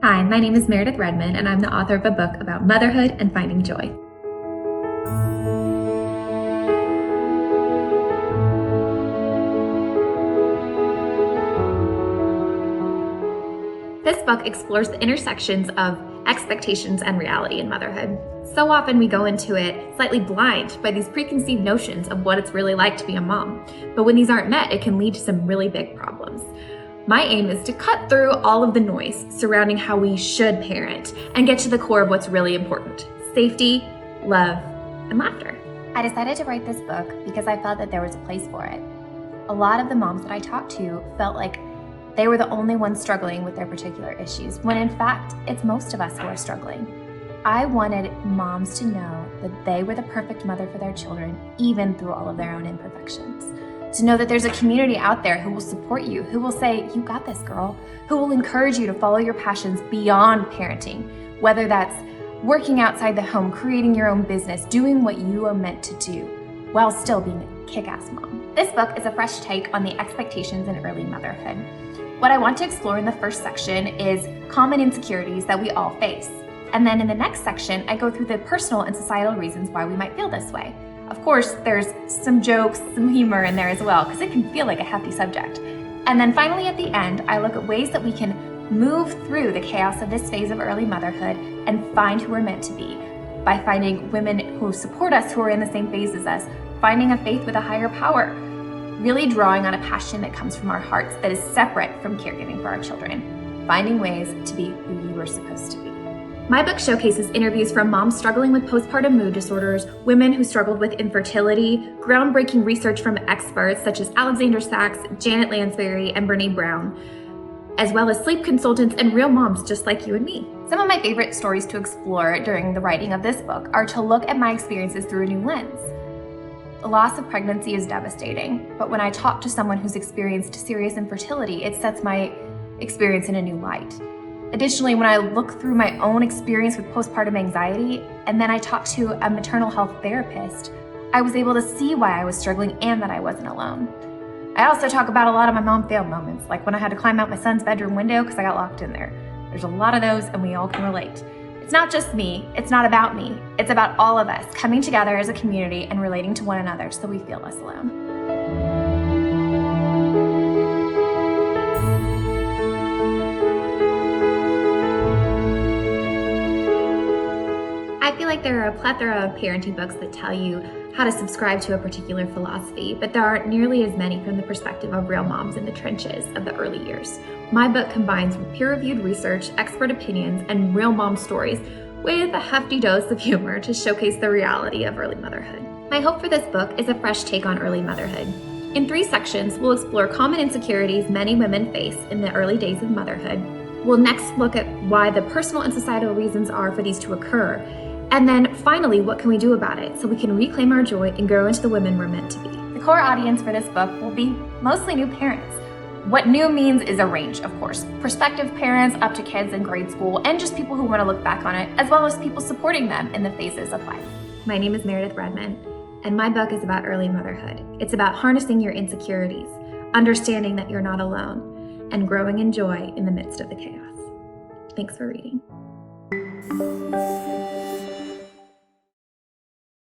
Hi, my name is Meredith Redmon, and I'm the author of a book about motherhood and finding joy. This book explores the intersections of expectations and reality in motherhood. So often we go into it slightly blind by these preconceived notions of what it's really like to be a mom. But when these aren't met, it can lead to some really big problems. My aim is to cut through all of the noise surrounding how we should parent and get to the core of what's really important: safety, love, and laughter. I decided to write this book because I felt that there was a place for it. A lot of the moms that I talked to felt like they were the only ones struggling with their particular issues, when in fact, it's most of us who are struggling. I wanted moms to know that they were the perfect mother for their children, even through all of their own imperfections. To know that there's a community out there who will support you, who will say, "You got this, girl," who will encourage you to follow your passions beyond parenting, whether that's working outside the home, creating your own business, doing what you are meant to do, while still being a kick-ass mom. This book is a fresh take on the expectations in early motherhood. What I want to explore in the first section is common insecurities that we all face. And then in the next section, I go through the personal and societal reasons why we might feel this way. Of course, there's some jokes, some humor in there as well, because it can feel like a hefty subject. And then finally at the end, I look at ways that we can move through the chaos of this phase of early motherhood and find who we're meant to be by finding women who support us, who are in the same phase as us, finding a faith with a higher power, really drawing on a passion that comes from our hearts that is separate from caregiving for our children, finding ways to be who you were supposed to be. My book showcases interviews from moms struggling with postpartum mood disorders, women who struggled with infertility, groundbreaking research from experts such as Alexander Sachs, Janet Lansbury, and Brene Brown, as well as sleep consultants and real moms just like you and me. Some of my favorite stories to explore during the writing of this book are to look at my experiences through a new lens. The loss of pregnancy is devastating, but when I talk to someone who's experienced serious infertility, it sets my experience in a new light. Additionally, when I look through my own experience with postpartum anxiety, and then I talk to a maternal health therapist, I was able to see why I was struggling and that I wasn't alone. I also talk about a lot of my mom fail moments, like when I had to climb out my son's bedroom window because I got locked in there. There's a lot of those and we all can relate. It's not just me, it's not about me, it's about all of us coming together as a community and relating to one another so we feel less alone. I feel like there are a plethora of parenting books that tell you how to subscribe to a particular philosophy, but there aren't nearly as many from the perspective of real moms in the trenches of the early years. My book combines peer-reviewed research, expert opinions, and real mom stories with a hefty dose of humor to showcase the reality of early motherhood. My hope for this book is a fresh take on early motherhood. In 3 sections, we'll explore common insecurities many women face in the early days of motherhood. We'll next look at why the personal and societal reasons are for these to occur. And then finally, what can we do about it so we can reclaim our joy and grow into the women we're meant to be? The core audience for this book will be mostly new parents. What new means is a range, of course. Prospective parents up to kids in grade school, and just people who want to look back on it, as well as people supporting them in the phases of life. My name is Meredith Redmon, and my book is about early motherhood. It's about harnessing your insecurities, understanding that you're not alone, and growing in joy in the midst of the chaos. Thanks for reading.